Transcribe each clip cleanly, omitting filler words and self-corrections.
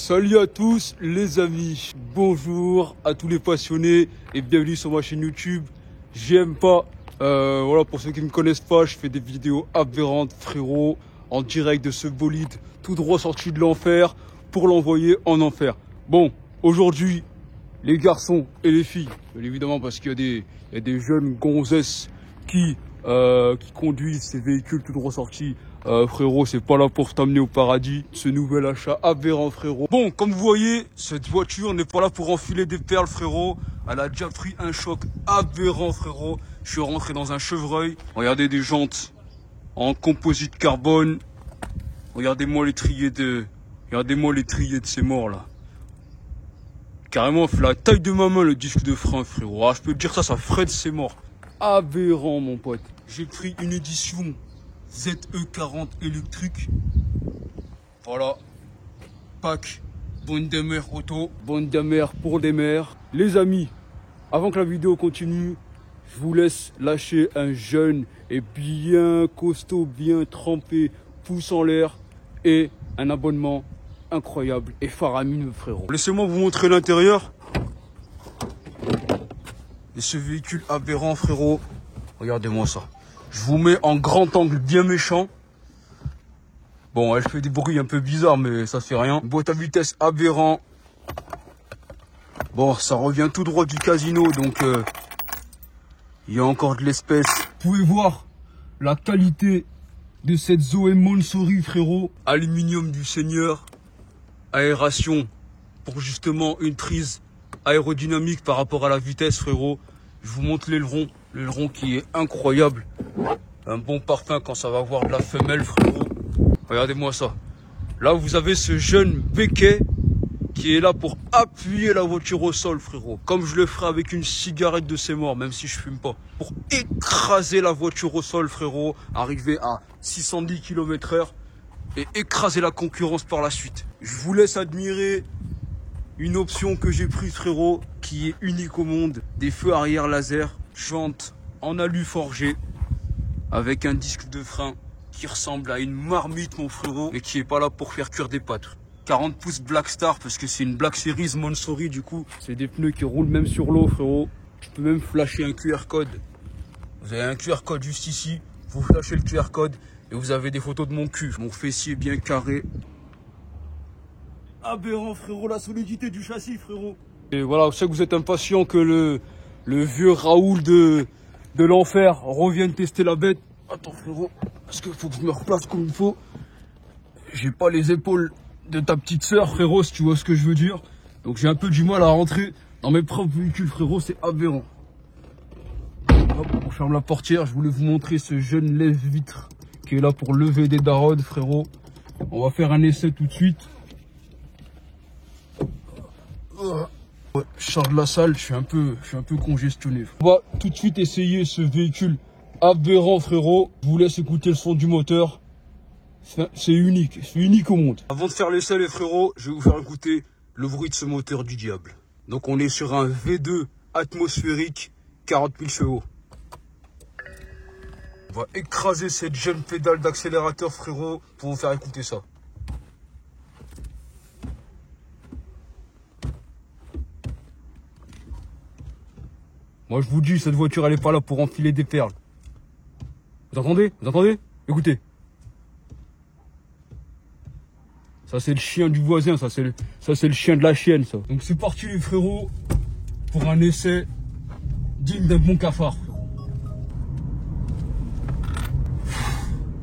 Salut à tous les amis, bonjour à tous les passionnés et bienvenue sur ma chaîne YouTube. J'aime pas, voilà, pour ceux qui ne me connaissent pas, je fais des vidéos aberrantes frérot, en direct de ce bolide tout droit sorti de l'enfer pour l'envoyer en enfer. Bon, aujourd'hui, les garçons et les filles, bien évidemment parce qu'il y a des jeunes gonzesses qui conduisent ces véhicules tout droit sortis. Frérot, c'est pas là pour t'amener au paradis. Ce nouvel achat aberrant, frérot. Bon, comme vous voyez, cette voiture n'est pas là pour enfiler des perles, frérot. Elle a déjà pris un choc aberrant, frérot. Je suis rentré dans un chevreuil. Regardez des jantes en composite carbone. Regardez-moi l'étrier de ces morts là. Carrément, la taille de ma main, le disque de frein, frérot. Ah, je peux te dire ça ferait de ces morts. Aberrant, mon pote. J'ai pris une édition ZE40 électrique. Voilà. Pack Bondemer Auto. Bondemer pour des mers. Les amis, avant que la vidéo continue, je vous laisse lâcher un jeune et bien costaud, bien trempé, pouce en l'air et un abonnement incroyable et faramineux, frérot. Laissez-moi vous montrer l'intérieur. Et ce véhicule aberrant, frérot. Regardez-moi ça. Je vous mets en grand angle bien méchant. Bon, elle fait des bruits un peu bizarres, mais ça fait rien. Boîte à vitesse aberrant. Bon, ça revient tout droit du casino, donc il y a encore de l'espèce. Vous pouvez voir la qualité de cette Zoé Mansory, frérot. Aluminium du Seigneur. Aération pour justement une prise aérodynamique par rapport à la vitesse, frérot. Je vous montre l'aileron qui est incroyable. Un bon parfum quand ça va voir de la femelle, frérot. Regardez-moi ça. Là, vous avez ce jeune béquet qui est là pour appuyer la voiture au sol, frérot. Comme je le ferai avec une cigarette de ces morts, même si je fume pas. Pour écraser la voiture au sol, frérot. Arriver à 610 km/h et écraser la concurrence par la suite. Je vous laisse admirer une option que j'ai prise, frérot, qui est unique au monde. Des feux arrière laser, jantes en alu forgé, avec un disque de frein qui ressemble à une marmite, mon frérot, mais qui est pas là pour faire cuire des pâtes. 40 pouces Black Star, parce que c'est une Black Series Mansory, du coup. C'est des pneus qui roulent même sur l'eau, frérot. Je peux même flasher un QR code. Vous avez un QR code juste ici. Vous flashez le QR code et vous avez des photos de mon cul. Mon fessier bien carré. Aberrant, frérot, la solidité du châssis, frérot. Et voilà, je sais que vous êtes impatient que le vieux Raoul de l'enfer revienne tester la bête. Attends, frérot, parce qu'il faut que je me replace comme il faut. J'ai pas les épaules de ta petite sœur, frérot, si tu vois ce que je veux dire. Donc j'ai un peu du mal à rentrer dans mes propres véhicules, frérot, c'est aberrant. Hop, on ferme la portière, je voulais vous montrer ce jeune lève-vitre qui est là pour lever des darrodes, frérot. On va faire un essai tout de suite. Ouais, je sors de la salle, je suis un peu congestionné. On va tout de suite essayer ce véhicule aberrant, frérot. Je vous laisse écouter le son du moteur. C'est unique au monde. Avant de faire l'essai, les frérots, je vais vous faire écouter le bruit de ce moteur du diable. Donc on est sur un V2 atmosphérique, 40 000 chevaux. On va écraser cette jeune pédale d'accélérateur, frérot, pour vous faire écouter ça. Moi je vous dis, cette voiture elle est pas là pour enfiler des perles. Vous entendez? Vous entendez? Écoutez. Ça c'est le chien du voisin, ça c'est le chien de la chienne, ça. Donc c'est parti les frérots pour un essai digne d'un bon cafard.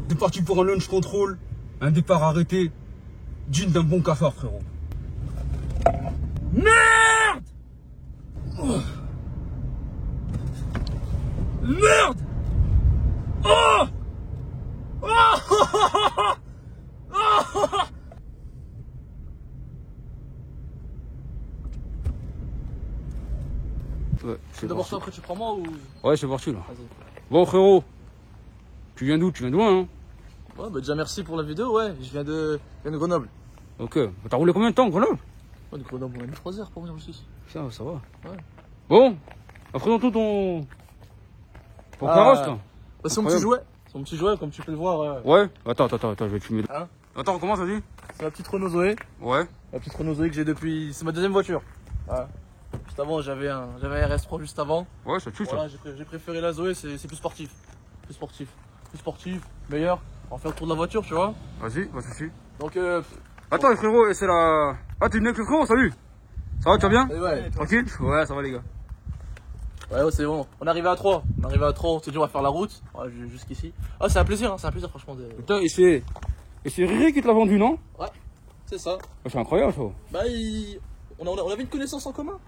C'est parti pour un launch control, un départ arrêté digne d'un bon cafard, frérot. Merde! Oh. Merde! Oh! Oh! Oh! Ouais, c'est d'abord ça, après tu prends moi ou... Ouais, c'est parti là. Bon frérot, tu viens d'où? Tu viens de loin, hein? Ouais, bah déjà merci pour la vidéo, ouais. Je viens de Grenoble. Ok, t'as roulé combien de temps, Grenoble? Ouais, de Grenoble, on a mis 3 heures pour venir ici. Ça va. Ouais. Bon, présente-nous ton carrosse là. Bah, c'est mon petit jouet. son petit jouet, comme tu peux le voir. Ouais. Attends, je vais te filmer. Hein? Attends, comment ça dit? C'est la petite Renault Zoé. Ouais. La petite Renault Zoé que j'ai depuis. C'est ma deuxième voiture. Ouais. Juste avant, j'avais un RS3 juste avant. Ouais, ça tue Voilà, ça. j'ai préféré la Zoé, c'est plus sportif. Plus sportif, meilleur. On va faire le tour de la voiture, tu vois. Vas-y, pas de soucis. Donc, Attends, les frérots, et c'est la. Ah, t'es venu avec le frérot, salut. Ça va, tu vas bien? ouais. Tranquille? Ouais, ça va, les gars. Ouais, c'est bon. On est arrivé à 3. On s'est dit, on va faire la route. Ouais, jusqu'ici. Ah, c'est un plaisir, franchement. Putain, et c'est Riri qui te l'a vendu, non? Ouais, c'est ça. Ah, c'est incroyable, ça. Bah, on avait une connaissance en commun.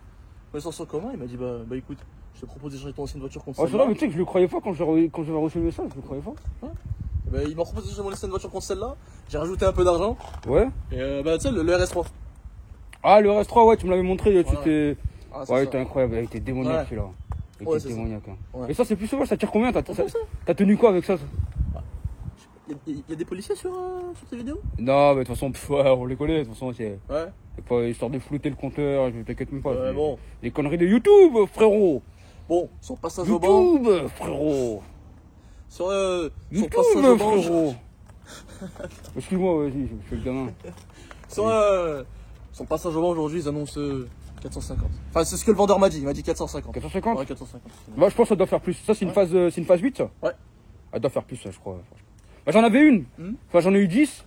Il m'a dit, bah écoute, je te propose d'échanger ton ancienne voiture contre Ah, c'est vrai, mais tu sais que je le croyais pas quand j'avais reçu le message, je le croyais pas. Bah, il m'a proposé d'échanger mon ancienne voiture contre celle-là. J'ai rajouté un peu d'argent. Ouais. Et bah, tu sais, le RS3. Ah, le RS3, ouais, tu me l'avais montré, Voilà. tu t'es. Ah, Ouais, il était incroyable, il était démoniaque Ouais. celui-là. Il Ouais, était c'est ça. démoniaque. Hein. Ouais. Et ça, c'est plus sauvage, ça tire combien? T'as ça T'as tenu quoi avec ça? Il y a des policiers sur tes vidéos? Non, mais de toute façon, ouais, on les connaît, de toute façon, c'est Ouais. pas histoire de flouter le compteur, je t'inquiète même pas. Ouais, c'est bon. des conneries de YouTube, frérot! Bon, son passage au banc. YouTube, frérot! Son YouTube, passage au banc. frérot! Excuse-moi, vas-y, je fais le gamin. Son passage au banc aujourd'hui, ils annoncent 450. Enfin, c'est ce que le vendeur m'a dit. Il m'a dit 450. 450? Ouais, 450. Bah, je pense que ça doit faire plus. Ça, c'est une phase 8, ça? Ouais. Elle doit faire plus, ça, je crois. Bah, j'en avais une. Enfin, j'en ai eu 10.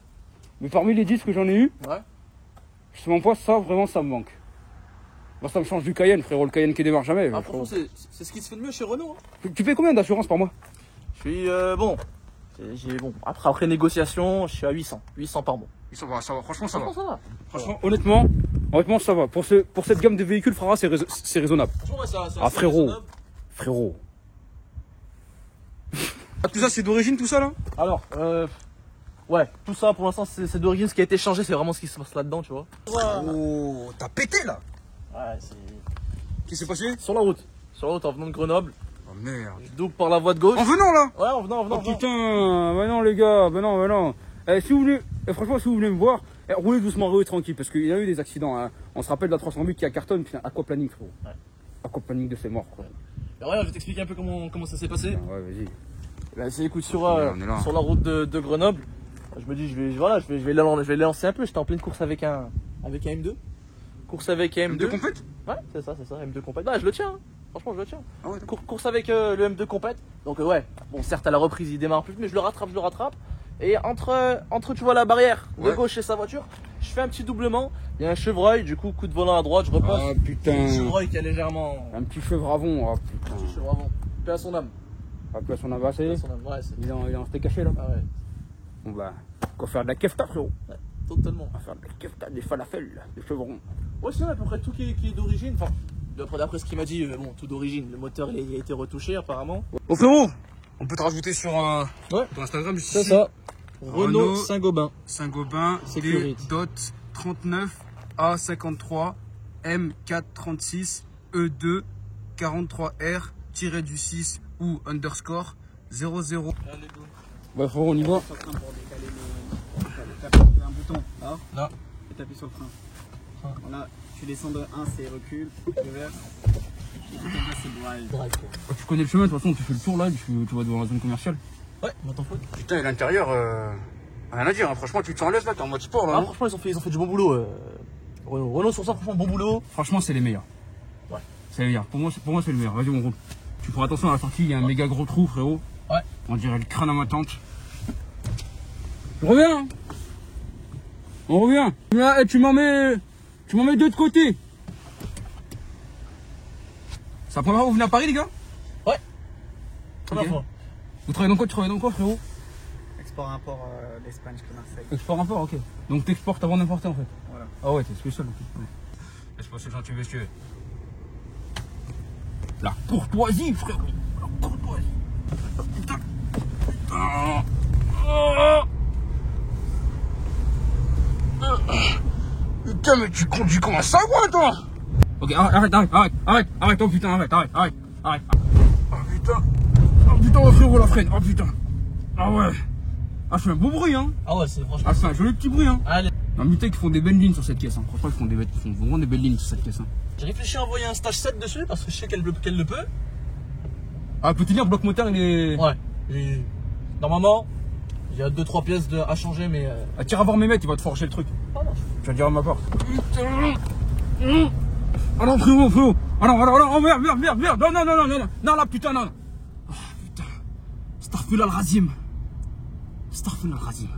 Mais parmi les 10 que j'en ai eu, Ouais. je sais même pas, ça, vraiment, ça me manque. Moi, ça me change du Cayenne, frérot. Le Cayenne qui démarre jamais. Ah, franchement, c'est ce qui se fait de mieux chez Renault. Hein. Tu payes combien d'assurance par mois? Je suis bon. Après négociation, je suis à 800. 800 par mois. Ça va, franchement, ça Franchement, ça va. Franchement, honnêtement, ça va. Pour cette gamme de véhicules, frère, c'est raisonnable. Franchement, ouais, ça. Ah, frérot. Ah, tout ça, c'est d'origine, tout ça, là? Alors, ouais, tout ça pour l'instant, c'est d'origine. Ce qui a été changé, c'est vraiment ce qui se passe là-dedans, tu vois. Oh, t'as pété, là? Ouais, c'est. Qu'est-ce qui s'est passé? Sur la route, en venant de Grenoble. Oh, merde. Je double par la voie de gauche. En venant, là? Ouais, en venant. Oh, putain, bah non, les gars, bah non. Si vous voulez, franchement, si vous voulez me voir, roulez doucement, roulez tranquille, parce qu'il y a eu des accidents. Hein. On se rappelle de la 308 qui a cartonne, putain, aquaplaning, frérot. Ouais. Aquaplaning de ses morts, quoi. Ouais, je vais t'expliquer un peu comment ça s'est passé. Ouais, vas-y. Là, c'est écoute, sur on est là. la route de Grenoble, je me dis, je vais les lancer un peu. J'étais en pleine course avec un M2. Course avec un M2. M2 complète? Ouais, c'est ça, M2 compète. Ouais, je le tiens, hein. Franchement, je le tiens. Ah ouais, Course avec le M2 compète. Donc, ouais, bon, certes, à la reprise, il démarre plus, mais je le rattrape. Et entre tu vois la barrière de gauche et sa voiture, je fais un petit doublement. Il y a un chevreuil, du coup, coup de volant à droite, je repasse. Ah putain. Un chevreuil qui a légèrement. Un petit chevravon, oh putain. Un petit chevravon. Paix à son âme. Après son avancé, Paix à son âme. Ouais, c'est. il est en steak caché là. Ah ouais. Bon bah, on va faire de la kefta, frérot. Ouais, totalement. On va faire de la kefta, des falafels, des chevrons. Ouais, c'est à peu près tout qui est d'origine. Enfin, d'après ce qu'il m'a dit, bon, tout d'origine. Le moteur, il a été retouché apparemment. Oh frérot, on peut te rajouter sur ton Instagram ici. C'est ça. Renault Saint-Gobain. Saint-Gobain, Sécurité. D.39 A53 M436 E2 43R-du6 ou underscore 00. Bah frérot, on y va. T'appuies un bouton là. Et t'appuies sur le frein. Là, tu descends de 1, c'est recul, reverse. Et tout en bas, c'est drive. Tu connais le chemin, de toute façon, tu fais le tour là, tu vas devant la zone commerciale. Ouais, on t'en fout. Putain, et l'intérieur, rien à dire, hein. Franchement, tu te sens à l'aise là, t'es en mode sport là. Ah, hein. franchement, ils ont fait du bon boulot. Renault sur ça, franchement, bon boulot. Franchement, c'est les meilleurs. Ouais. C'est les meilleurs. Pour moi, c'est le meilleur. Vas-y, on roule. Tu feras attention à la sortie, il y a un méga gros trou, frérot. Ouais. On dirait le crâne à ma tante. Je reviens, hein. On revient. Là, tu m'en mets deux de côté. C'est la première fois que vous venez à Paris, les gars? Ouais. Ok. Première fois. Vous travaillez dans quoi, frérot? Export-import d'Espagne que Marseille. Export-import, ok. Donc t'exportes avant d'importer en fait. Voilà. Ah ouais, t'es spécial. Ok. Ouais. Laisse passer le gentil monsieur. La courtoisie, frérot. La courtoisie. Putain. Putain. Oh. Putain, mais tu conduis comme un sagouin, toi. Ok, arrête, oh putain, arrête. Oh putain, oh frérot, la freine, oh putain. Ah ouais. Ah, je fais un beau bruit, hein. Ah ouais, c'est franchement. Ah, c'est un joli petit bruit, hein. Allez. Non, mais qu'ils font des belles lignes sur cette caisse, hein. Franchement, ils font vraiment des belles lignes sur cette caisse, hein. J'ai réfléchi à envoyer un stage 7 dessus parce que je sais qu'elle le peut. Ah, petit lire, bloc moteur, il est. Ouais. Normalement, il y a 2-3 pièces à changer, mais. Ah, tire à voir Mehmet, il va te forger le truc. Pardon. Tu vas le dire à ma part. Ah non, frérot. Ah non, oh, merde. Non, là, putain, non. Ah, putain. Astaghfirullah al-Razim. Astaghfirullah al-Razim.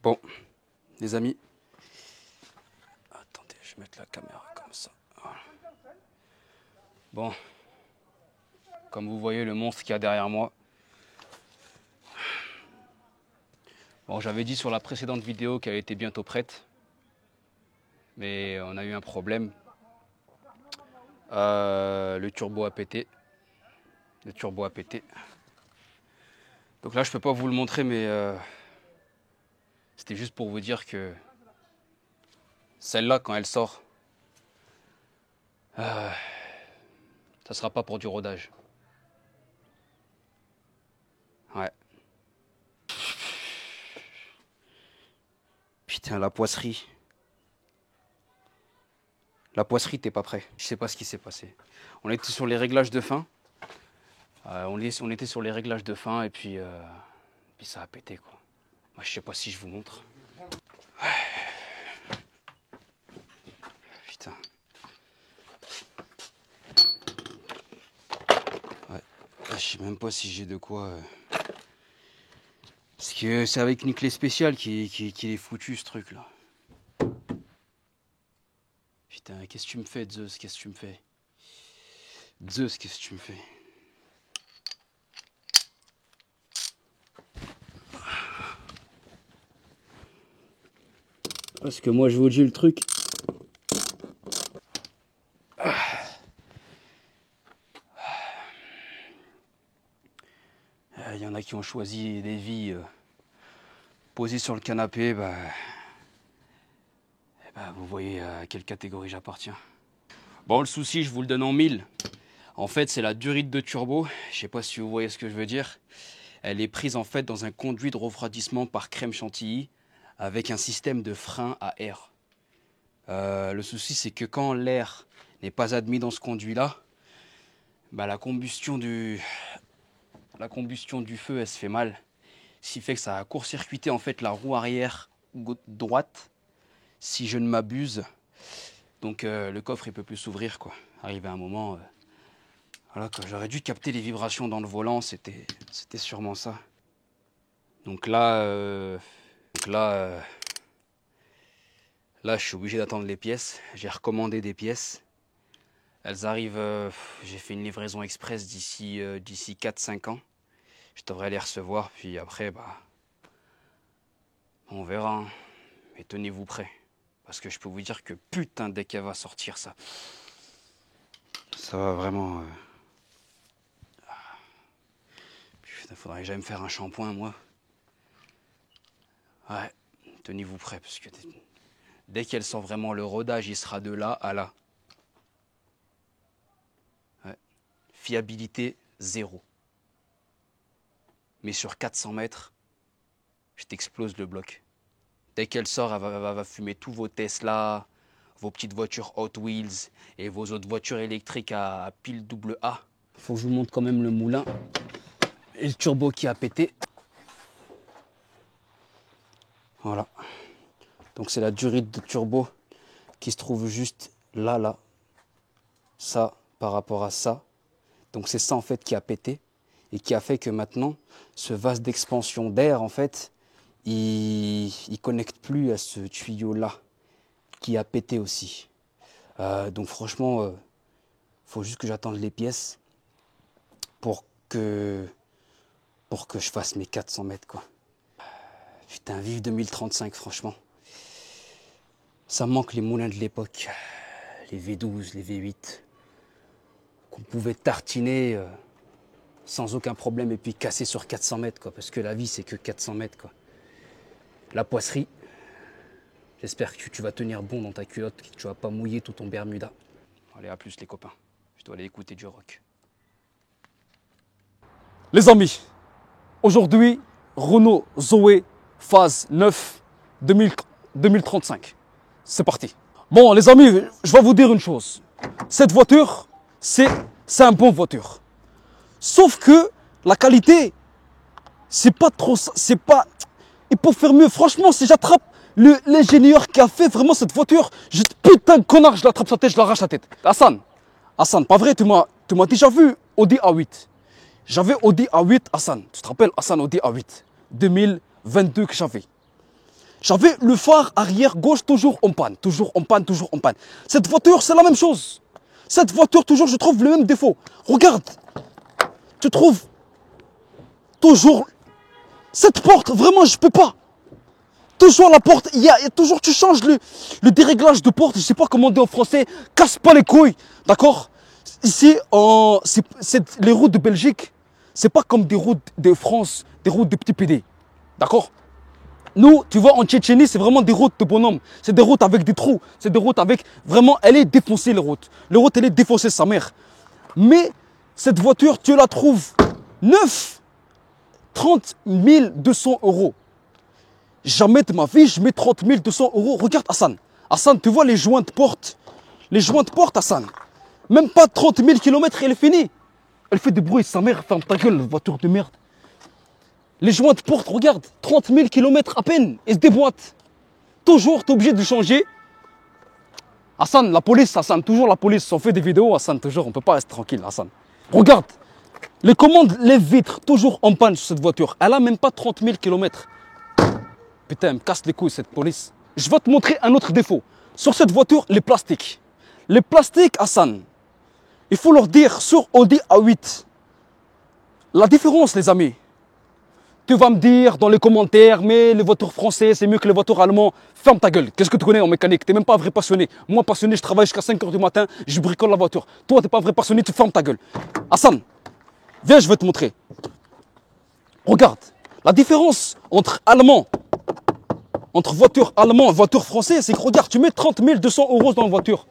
Bon, les amis. Attendez, je vais mettre la caméra comme ça. Voilà. Bon. Comme vous voyez le monstre qu'il y a derrière moi. Bon, j'avais dit sur la précédente vidéo qu'elle était bientôt prête. Mais on a eu un problème. Le turbo a pété. Donc là, je peux pas vous le montrer, mais c'était juste pour vous dire que celle-là, quand elle sort, ça sera pas pour du rodage. Ouais. Putain, la poisserie. La poisserie, t'es pas prêt. Je sais pas ce qui s'est passé. On était sur les réglages de fin. On était sur les réglages de fin et puis ça a pété, quoi. Moi, je sais pas si je vous montre. Putain. Ouais. Là, je sais même pas si j'ai de quoi. Parce que c'est avec une clé spéciale qui est foutu, ce truc-là. Putain, qu'est-ce que tu me fais, Zeus? Qu'est-ce que tu me fais? Zeus, qu'est-ce que tu me fais? Parce que moi, je vous dis le truc. Il y en a qui ont choisi des vies posées sur le canapé. Vous voyez à quelle catégorie j'appartiens. Bon, le souci, je vous le donne en 1000. En fait, c'est la durite de turbo. Je sais pas si vous voyez ce que je veux dire. Elle est prise en fait dans un conduit de refroidissement par crème chantilly avec un système de frein à air. Le souci, c'est que quand l'air n'est pas admis dans ce conduit-là, la combustion du feu, elle se fait mal. Ce qui fait que ça a court-circuité en fait la roue arrière droite, si je ne m'abuse. Donc le coffre, il peut plus s'ouvrir, quoi. Arrivé à un moment, voilà, quoi. J'aurais dû capter les vibrations dans le volant, c'était sûrement ça. Donc là, je suis obligé d'attendre les pièces. J'ai recommandé des pièces. Elles arrivent, j'ai fait une livraison express d'ici 4-5 ans. Je devrais les recevoir, puis après, on verra. Hein. Mais tenez-vous prêts. Parce que je peux vous dire que putain, dès qu'elle va sortir, ça va vraiment... Putain, faudrait que j'aille me faire un shampoing, moi. Ouais, tenez-vous prêts, parce que dès qu'elle sort vraiment, le rodage, il sera de là à là. Ouais. Fiabilité, 0. Mais sur 400 mètres, je t'explose le bloc. Dès qu'elle sort, elle va fumer tous vos Tesla, vos petites voitures Hot Wheels et vos autres voitures électriques à pile double A. Faut que je vous montre quand même le moulin et le turbo qui a pété. Voilà. Donc c'est la durite de turbo qui se trouve juste là. Ça par rapport à ça. Donc c'est ça en fait qui a pété et qui a fait que maintenant, ce vase d'expansion d'air en fait, il connecte plus à ce tuyau-là qui a pété aussi. Donc franchement, faut juste que j'attende les pièces pour que je fasse mes 400 mètres, quoi. Putain, vive 2035, franchement. Ça me manque les moulins de l'époque, les V12, les V8, qu'on pouvait tartiner sans aucun problème et puis casser sur 400 mètres, quoi. Parce que la vie, c'est que 400 mètres, quoi. La poisserie, j'espère que tu vas tenir bon dans ta culotte, que tu vas pas mouiller tout ton Bermuda. Allez, à plus les copains. Je dois aller écouter du rock. Les amis, aujourd'hui, Renault Zoé phase 9 2035. C'est parti. Bon, les amis, je vais vous dire une chose. Cette voiture, c'est une bonne voiture. Sauf que la qualité, c'est pas trop... C'est pas... Il peut faire mieux. Franchement, si j'attrape l'ingénieur qui a fait vraiment cette voiture, putain de connard, je l'attrape sa tête, je l'arrache la tête. Hassan, pas vrai, tu m'as déjà vu Audi A8. J'avais Audi A8, Hassan. Tu te rappelles, Hassan, Audi A8. 2022 que j'avais. J'avais le phare arrière gauche toujours en panne. Cette voiture, c'est la même chose. Cette voiture, toujours, je trouve le même défaut. Regarde. Tu trouves toujours cette porte, vraiment, je peux pas. Toujours la porte, il y a toujours, tu changes le déréglage de porte, je sais pas comment on dit en français, casse pas les couilles, d'accord? Ici, les routes de Belgique, c'est pas comme des routes de France, des routes de petits PD, d'accord? Nous, tu vois, en Tchétchénie, c'est vraiment des routes de bonhomme. C'est des routes avec des trous. C'est des routes avec... Vraiment, elle est défoncée, les routes. Les routes, elle est défoncée, sa mère. Mais cette voiture, tu la trouves neuve. 30 200 euros. Jamais de ma vie, je mets 30 200 euros. Regarde, Hassan. Hassan, tu vois les joints de porte? Les joints de porte, Hassan. Même pas 30 000 km, elle est finie. Elle fait du bruit, sa mère. Ferme ta gueule, voiture de merde. Les joints de porte, regarde, 30 000 km à peine, ils se déboîtent. Toujours, tu es obligé de changer. Hassan, la police, Hassan, toujours la police, on fait des vidéos, Hassan, toujours, on ne peut pas rester tranquille, Hassan. Regarde, les commandes, les vitres, toujours en panne sur cette voiture. Elle a même pas 30 000 km. Putain, elle me casse les couilles, cette police. Je vais te montrer un autre défaut. Sur cette voiture, les plastiques. Les plastiques, Hassan, il faut leur dire, sur Audi A8, la différence, les amis. Tu vas me dire dans les commentaires, mais les voitures françaises, c'est mieux que les voitures allemandes. Ferme ta gueule. Qu'est-ce que tu connais en mécanique? Tu n'es même pas un vrai passionné. Moi, passionné, je travaille jusqu'à 5 h du matin, je bricole la voiture. Toi, tu n'es pas un vrai passionné, tu fermes ta gueule. Hassan, viens, je vais te montrer. Regarde, la différence entre voiture allemande et voiture française, c'est que regarde, tu mets 30 200 euros dans la voiture.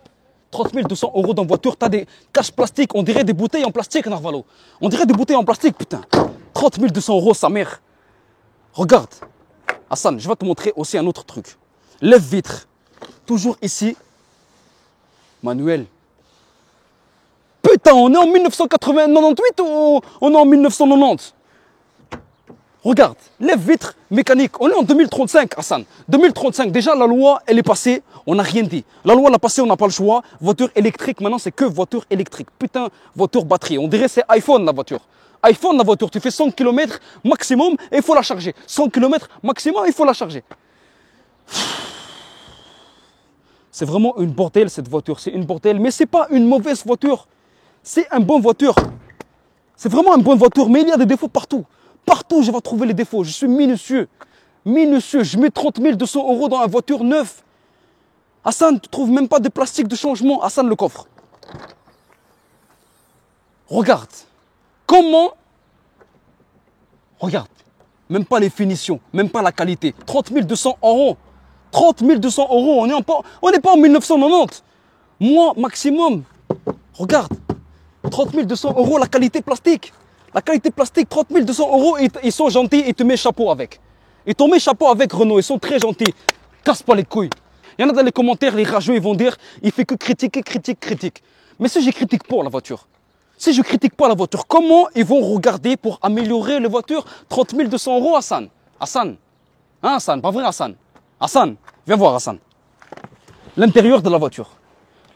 30 200 euros dans la voiture, tu as des caches plastiques, on dirait des bouteilles en plastique, Narvalo. On dirait des bouteilles en plastique, putain. 30 200 euros, sa mère. Regarde, Hassan, je vais te montrer aussi un autre truc. Lève-vitre, toujours ici, manuel. Putain, on est en 1998 ou on est en 1990? Regarde, lève-vitre, mécanique. On est en 2035, Hassan. 2035, déjà la loi, elle est passée, on n'a rien dit. La loi, elle a passé, on n'a pas le choix. Voiture électrique, maintenant, c'est que voiture électrique. Putain, voiture batterie. On dirait c'est iPhone, la voiture. iPhone, la voiture, tu fais 100 km maximum et il faut la charger. 100 km maximum, il faut la charger. C'est vraiment une bordel, cette voiture. C'est une bordel, mais ce n'est pas une mauvaise voiture. C'est une bonne voiture. C'est vraiment une bonne voiture, mais il y a des défauts partout. Partout, je vais trouver les défauts. Je suis minutieux. Minutieux. Je mets 30 200 euros dans une voiture neuve. Hassan, tu ne trouves même pas de plastique de changement. Hassan, le coffre. Regarde. Comment? Regarde, même pas les finitions, même pas la qualité. 30 200 euros. 30 200 euros, on n'est pas en 1990. Moi, maximum, regarde, 30 200 euros la qualité plastique. La qualité plastique, 30 200 euros, ils sont gentils, ils te mettent chapeau avec. Ils te mettent chapeau avec Renault, ils sont très gentils. Casse pas les couilles. Il y en a dans les commentaires, les rageux, ils vont dire, il fait que critiquer, critique. Mais si je critique pas la voiture, si je critique pas la voiture, comment ils vont regarder pour améliorer la voiture? 30 200 euros, Hassan. Hassan. Hein, Hassan, pas vrai, Hassan? Hassan, viens voir, Hassan. L'intérieur de la voiture.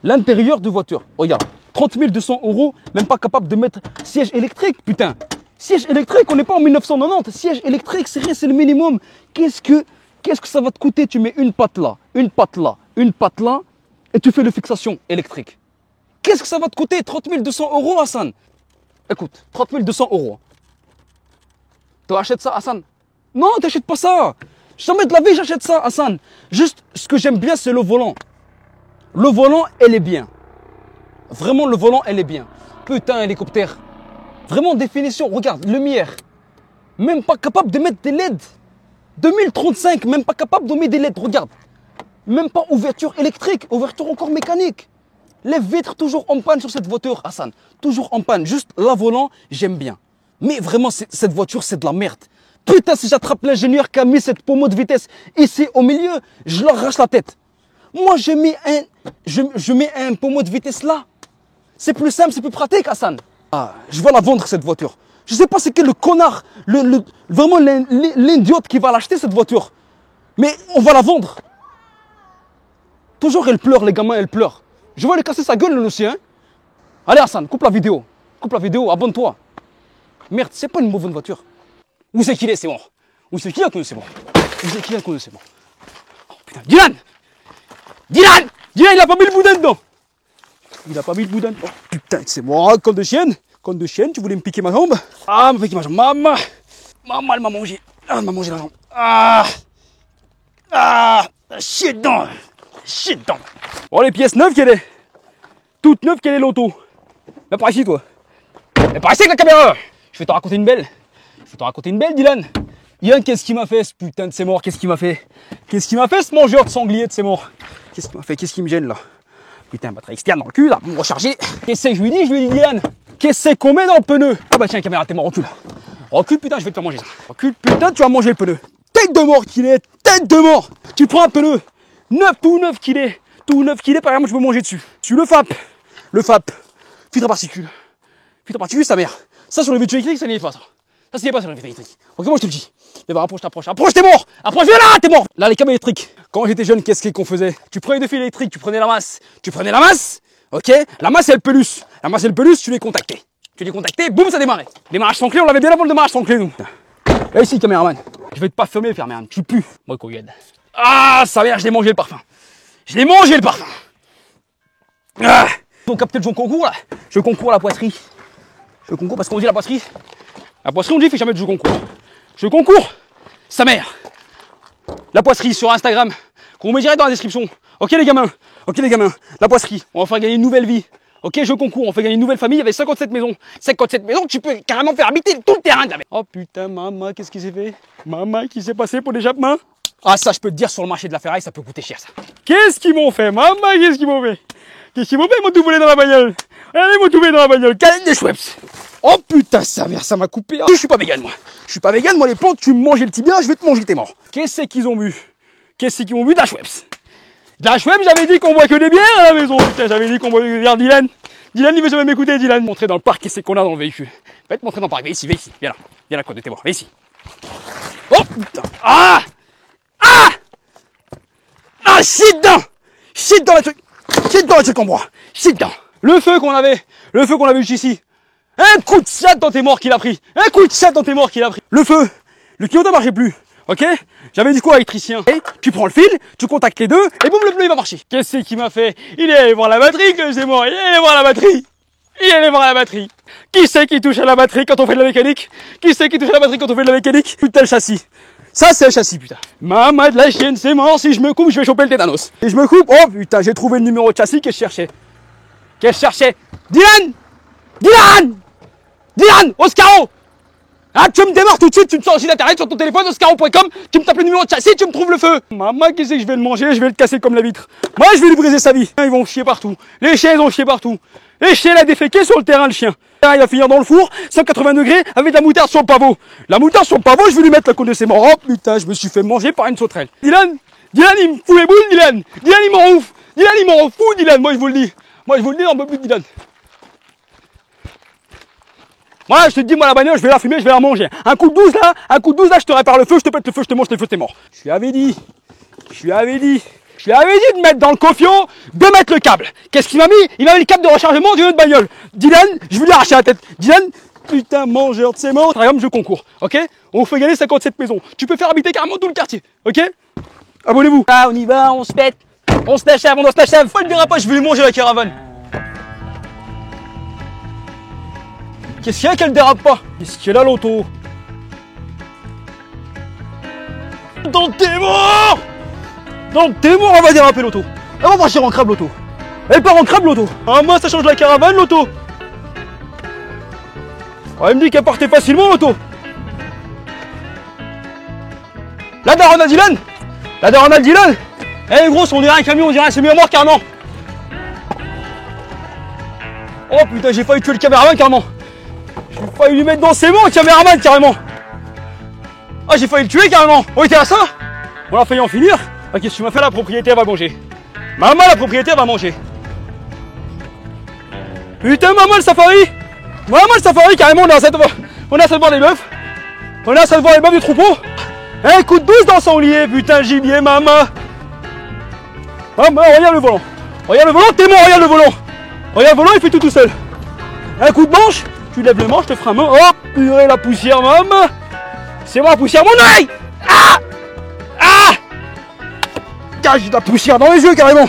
L'intérieur de voiture. Regarde, 30 200 euros, même pas capable de mettre siège électrique, putain. Siège électrique, on n'est pas en 1990. Siège électrique, c'est rien, c'est le minimum. Qu'est-ce que ça va te coûter? Tu mets une patte là, une patte là, une patte là, et tu fais le fixation électrique. Qu'est-ce que ça va te coûter? 30 200 euros, Hassan. Écoute, 30 200 euros. Tu achètes ça, Hassan? Non, tu n'achètes pas ça. Jamais de la vie, j'achète ça, Hassan. Juste, ce que j'aime bien, c'est le volant. Le volant, elle est bien. Vraiment, le volant, elle est bien. Putain, hélicoptère. Vraiment, définition. Regarde, lumière. Même pas capable de mettre des LED. 2035, même pas capable de mettre des LED. Regarde. Même pas ouverture électrique, ouverture encore mécanique. Les vitres toujours en panne sur cette voiture, Hassan. Toujours en panne. Juste la volant, j'aime bien. Mais vraiment, cette voiture, c'est de la merde. Putain, si j'attrape l'ingénieur qui a mis cette pommeau de vitesse ici au milieu, je leur arrache la tête. Moi, je mets un pommeau de vitesse là. C'est plus simple, c'est plus pratique, Hassan. Ah, je vais la vendre, cette voiture. Je sais pas c'est quel le connard, vraiment l'idiote qui va l'acheter, cette voiture. Mais on va la vendre. Toujours, elle pleure, les gamins, elle pleure. Je vais lui casser sa gueule, le sien. Allez, Hassan, coupe la vidéo. Coupe la vidéo, abonne-toi. Merde, c'est pas une mauvaise voiture. Où c'est qu'il est, c'est bon. Où c'est qu'il est, c'est bon. Où c'est qu'il est, c'est bon. Oh putain, Dylan, il a pas mis le boudin dedans. Il a pas mis le boudin dedans. Oh putain, c'est moi, comme de chienne, tu voulais me piquer ma jambe. Ah, me piquer ma jambe. Maman, elle m'a mangé. Ah, elle m'a mangé la jambe. Chier dedans. Bon, les pièces neuves qu'elle est. Toutes neuves qu'elle est, l'auto. Viens par ici, toi. Viens par ici avec la caméra. Je vais te raconter une belle. Dylan. Dylan, qu'est-ce qu'il m'a fait, ce putain de c'est mort? Qu'est-ce qu'il m'a fait, ce mangeur de sanglier de c'est mort? Qu'est-ce qu'il m'a fait? Qu'est-ce qui me gêne, là? Putain, batterie externe dans le cul, là, pour me recharger. Qu'est-ce que je lui dis, Dylan? Qu'est-ce qu'on met dans le pneu? Ah bah tiens, caméra, t'es mort, recule. Recule, putain, je vais te faire manger ça. Recule, putain, tu vas manger le pneu. Tête de mort qu'il est, tête de mort. Tu prends un pneu, tout neuf qu'il est, par exemple, je peux manger dessus. Le FAP, filtre à particules, sa mère. Ça, sur les véhicules électriques, ça n'y est pas, ça. Ça, c'est pas sur les véhicules électriques. Ok, moi, je te le dis. Mais bah, approche, t'es mort. Approche, viens là, t'es mort. Là, les câbles électriques. Quand j'étais jeune, qu'est-ce qu'on faisait? Tu prenais des fils électriques, tu prenais la masse. Ok? La masse et le pelus. Tu les contactais. Boum, ça démarrait. Démarrage sans clé, on l'avait bien avant le démarrage sans clé, nous. Et ici, caméraman. Je vais te pas fermer, merde. Tu pues. Moi, qu'on y aide. Ah, ça mère, je l'ai mangé le parfum. Ah. Donc, capter le concours, là. Je concours à la poisserie. Parce qu'on dit la poisserie. La poisserie, on dit, fait jamais de jeu concours. Sa mère. La poisserie sur Instagram. Qu'on met direct dans la description. Ok, les gamins. La poisserie. On va faire gagner une nouvelle vie. Ok, jeu concours. On fait gagner une nouvelle famille avec 57 maisons. 57 maisons, tu peux carrément faire habiter tout le terrain de la mer. Oh putain, maman, qu'est-ce qui s'est fait? Maman, qui s'est passé pour l'échappement? Ah, ça, je peux te dire, sur le marché de la ferraille, ça peut coûter cher, ça. Qu'est-ce qu'ils m'ont fait, maman? Ils m'ont tout volé dans la bagnole. Allez, ils m'ont tout volé dans la bagnole. Canette des Schweppes. Oh putain, ça m'a coupé. Je suis pas vegan, moi. Les plantes, tu me manges le tibia, je vais te manger, t'es mort. Qu'est-ce qu'ils ont bu? De la Schweppes. J'avais dit qu'on boit que des bières à la maison. Putain, j'avais dit qu'on boit que des bières. Dylan, il veut jamais m'écouter, Dylan. Montrer dans le parc qu'est-ce qu'on a dans le véhicule. Va te montrer dans le parc. Viens ici. Viens là, quoi de t'es mort. Viens ici. Oh putain. Ah, shit dans le truc en bois. Shit dedans. Le feu qu'on avait juste ici. Un coup de chat dans tes morts qu'il a pris. Le feu. Le clignotant marchait plus. Ok? J'avais dit quoi, électricien? Tu prends le fil, tu contactes les deux, et boum, le pneu il va marcher. Qu'est-ce qu'il m'a fait? Il est allé voir la batterie, que c'est mort. Il est allé voir la batterie. Qui c'est qui touche à la batterie quand on fait de la mécanique? Putain, le châssis. Ça, c'est le châssis, putain. Maman de la chienne, c'est mort. Si je me coupe, je vais choper le tétanos. Et je me coupe. Oh putain, j'ai trouvé le numéro de châssis que je cherchais. Dylan, Oscaro. Ah, tu me démarres tout de suite, tu me sors aussi d'internet sur ton téléphone, oscaro.com, tu me tapes le numéro de châssis, tu me trouves le feu. Maman, qu'est-ce que je vais le manger? Je vais le casser comme la vitre. Moi, je vais lui briser sa vie. Ils vont chier partout. Les chiens, ils ont chié partout. Les chiens, il a déféqué sur le terrain, le chien. Il va finir dans le four, 180 degrés, avec de la moutarde sur le pavot. Je vais lui mettre la côte de ses morts. Oh putain, je me suis fait manger par une sauterelle. Dylan, il me fout les boules, Dylan, il m'en ouf. Il m'en fout, Dylan, moi, je vous le dis, on peut plus de Dylan. Moi, je te dis, moi, la bagnole, je vais la fumer, je vais la manger. Un coup de 12 là, je te répare le feu, je te pète le feu, je te mange le feu, t'es mort. Je lui avais dit de mettre dans le cofio, de mettre le câble. Qu'est-ce qu'il m'a mis? Il m'a mis le câble de rechargement d'une autre bagnole. Dylan, je vais lui arracher la tête. Dylan, putain, mangeur de ses morts, par exemple, je concours. Ok? On fait gagner 57 maisons. Tu peux faire habiter carrément tout le quartier. Ok? Abonnez-vous. Ah, on y va, on se pète. On se l'achève, Pas le dérapage, je vais lui manger la caravane. Qu'est-ce qu'il y a qu'elle dérape pas? Qu'est-ce qu'il y a là, l'auto? Dans tes morts, on va déraper l'auto. Elle va partir en crabe, l'auto. Elle part en crabe, l'auto. Ah, moi, ça change la caravane, l'auto. Oh, elle me dit qu'elle partait facilement, l'auto. La daronne à Dylan. Eh, grosse, on dirait un camion, on dirait un semi-remorque, carrément. Oh putain, j'ai failli tuer le caméraman, carrément. J'ai failli lui mettre dans ses mains, le caméraman, carrément. Ah, j'ai failli le tuer carrément. On était à ça. On a failli en finir. Ah, qu'est-ce que tu m'as fait? La propriétaire va manger. Maman, la propriétaire va manger. Putain, maman, le safari. Maman, le safari, carrément, on est à cette voir les meufs. On est à cette voir les meufs du troupeau. Un coup de douce dans son lit, putain, gibier, maman. Maman, regarde le volant. Regarde le volant, t'es mort, regarde le volant. Regarde le volant, il fait tout seul. Un coup de manche, tu lèves les manches, je te ferai un main. Oh, purée, la poussière, maman. C'est moi la poussière, mon oeil. Ah. Ah. Ah, j'ai de la poussière dans les yeux, carrément.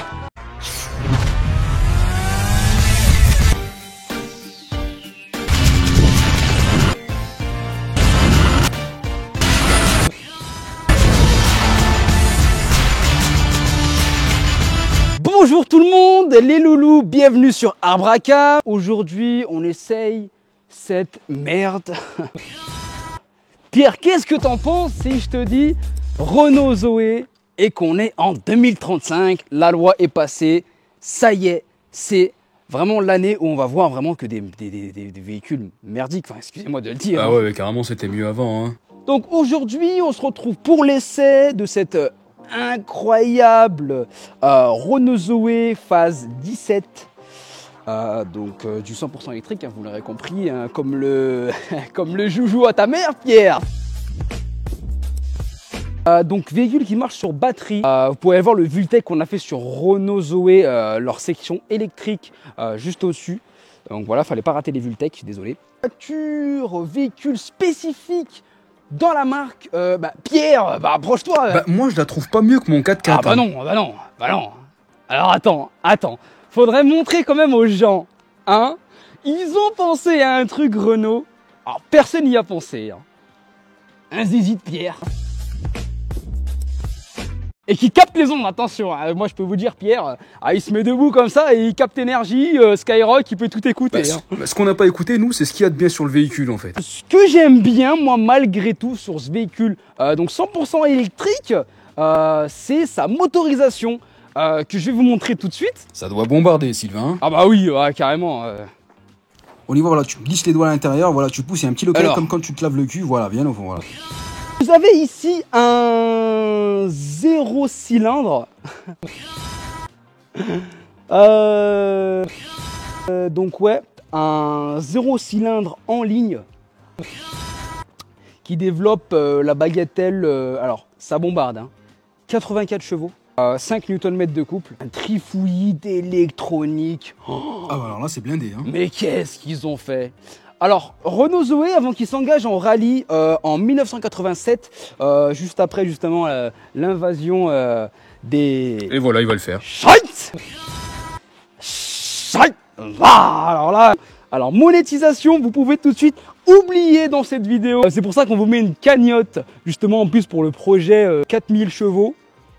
Bonjour tout le monde, les loulous, bienvenue sur Arbraka. Aujourd'hui, on essaye cette merde. Pierre, qu'est-ce que t'en penses si je te dis Renault Zoé et qu'on est en 2035, la loi est passée, ça y est, c'est vraiment l'année où on va voir vraiment que des véhicules merdiques, enfin excusez-moi de le dire. Ah ouais, mais carrément c'était mieux avant. Hein. Donc aujourd'hui, on se retrouve pour l'essai de cette incroyable Renault Zoé phase 17. Donc du 100% électrique, hein, vous l'aurez compris, hein, comme le joujou à ta mère, Pierre. Donc véhicule qui marche sur batterie. Vous pouvez voir le Vultec qu'on a fait sur Renault Zoé, leur section électrique juste au-dessus. Donc voilà, fallait pas rater les Vultec, désolé. Voiture, véhicule spécifique dans la marque. Pierre, approche-toi. Moi je la trouve pas mieux que mon 4x4. Ah bah non. Alors attends. Faudrait montrer quand même aux gens, hein. Ils ont pensé à un truc Renault. Alors personne n'y a pensé. Hein. Un zizi de Pierre. Et qui capte les ondes, attention. Hein. Moi je peux vous dire Pierre, il se met debout comme ça et il capte énergie, Skyrock, il peut tout écouter. Ce qu'on n'a pas écouté nous, c'est ce qu'il y a de bien sur le véhicule en fait. Ce que j'aime bien moi malgré tout sur ce véhicule, donc 100% électrique, c'est sa motorisation. Que je vais vous montrer tout de suite. Ça doit bombarder, Sylvain. Ah bah oui, carrément. Au niveau, voilà, tu glisses les doigts à l'intérieur, voilà, tu pousses, il y a un petit local comme quand tu te laves le cul, voilà, bien au fond, voilà. Vous avez ici un 0 cylindre. Donc ouais, un 0 cylindre en ligne qui développe la bagatelle, alors ça bombarde, hein, 84 chevaux. 5 Nm de couple, un trifouillis d'électronique. Oh. Ah bah alors là c'est blindé hein. Mais qu'est-ce qu'ils ont fait? Alors Renault Zoé, avant qu'il s'engage en rallye en 1987, juste après justement l'invasion des... Et voilà, il va le faire. Alors monétisation, vous pouvez tout de suite oublier dans cette vidéo. C'est pour ça qu'on vous met une cagnotte, justement en plus pour le projet 4000 chevaux.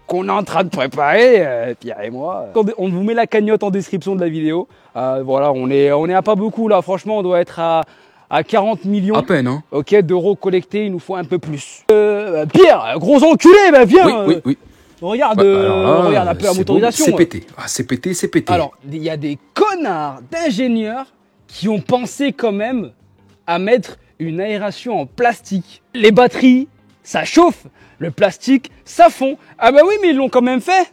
Qu'on est en train de préparer, Pierre et moi. On vous met la cagnotte en description de la vidéo. Voilà, on est à pas beaucoup là, franchement, on doit être à 40 millions. À peine, hein. Ok, d'euros collectés, il nous faut un peu plus. Pierre, gros enculé, viens. Oui. Regarde, regarde un peu la motorisation. C'est pété. Ah, c'est pété. Alors, il y a des connards d'ingénieurs qui ont pensé quand même à mettre une aération en plastique. Les batteries, ça chauffe. Le plastique, ça fond. Ah bah oui, mais ils l'ont quand même fait.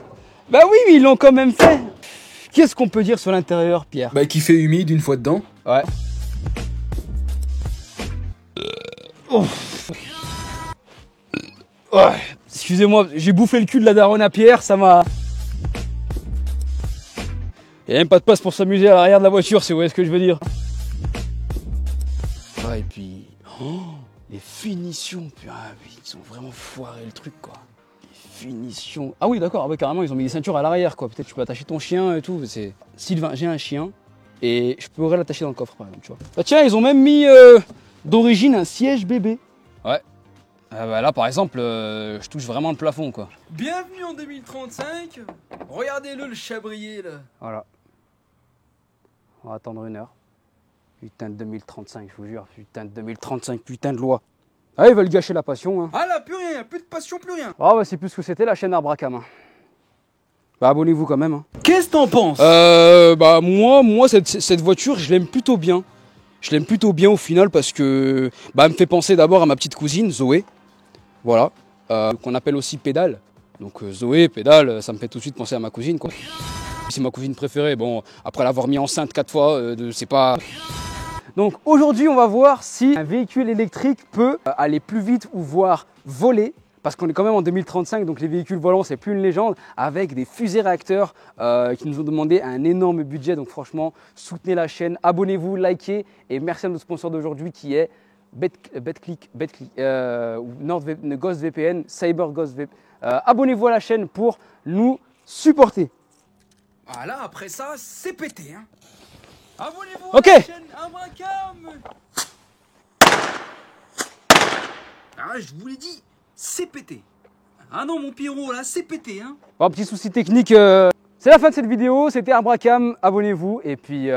Qu'est-ce qu'on peut dire sur l'intérieur, Pierre? Bah qui fait humide une fois dedans. Ouais. Ouais. Excusez-moi, j'ai bouffé le cul de la daronne à Pierre, ça m'a... Il n'y a même pas de place pour s'amuser à l'arrière de la voiture, si vous voyez ce que je veux dire. Ouais, et puis... les finitions, putain, ils ont vraiment foiré le truc, quoi. Les finitions. Ah oui, d'accord, carrément, ils ont mis des ceintures à l'arrière, quoi. Peut-être tu peux attacher ton chien et tout. Sylvain, j'ai un chien et je pourrais l'attacher dans le coffre, par exemple, tu vois. Bah tiens, ils ont même mis d'origine un siège bébé. Ouais. Bah là, par exemple, je touche vraiment le plafond, quoi. Bienvenue en 2035. Regardez-le, le chabrier, là. Voilà. On va attendre 1 heure. Putain de 2035, je vous jure. Putain de 2035, putain de loi. Ah, ils veulent gâcher la passion, hein. Ah là, plus rien, plus de passion, plus rien. Ah, bah c'est plus ce que c'était la chaîne Arbraka, hein. Bah abonnez-vous quand même, hein. Qu'est-ce que t'en penses? Bah moi cette voiture, je l'aime plutôt bien. Je l'aime plutôt bien au final parce que bah, elle me fait penser d'abord à ma petite cousine, Zoé. voilà, qu'on appelle aussi Pédale. Donc Zoé, Pédale, ça me fait tout de suite penser à ma cousine, quoi. C'est ma cousine préférée, bon, après l'avoir mis enceinte 4 fois, c'est pas... Donc aujourd'hui, on va voir si un véhicule électrique peut aller plus vite ou voire voler. Parce qu'on est quand même en 2035, donc les véhicules volants, c'est plus une légende, avec des fusées réacteurs qui nous ont demandé un énorme budget. Donc franchement, soutenez la chaîne, abonnez-vous, likez, et merci à notre sponsor d'aujourd'hui qui est Ghost VPN, Cyber Ghost VPN. Abonnez-vous à la chaîne pour nous supporter. Voilà, après ça, c'est pété, hein. Abonnez-vous Ok. à la chaîne Abracam. Ah, je vous l'ai dit, c'est pété. Ah non, mon Pierrot, là, c'est pété, hein. Bon, petit souci technique. C'est la fin de cette vidéo, c'était Abracam, abonnez-vous et puis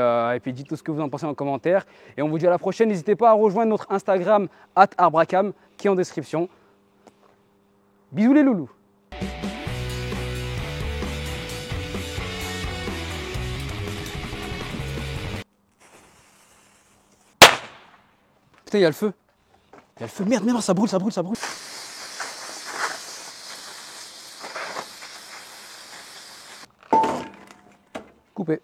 dites tout ce que vous en pensez en commentaire. Et on vous dit à la prochaine, n'hésitez pas à rejoindre notre Instagram @Abracam qui est en description. Bisous les loulous. Putain, il y a le feu. Il y a le feu, merde, ça brûle, ça brûle, ça brûle. Coupé.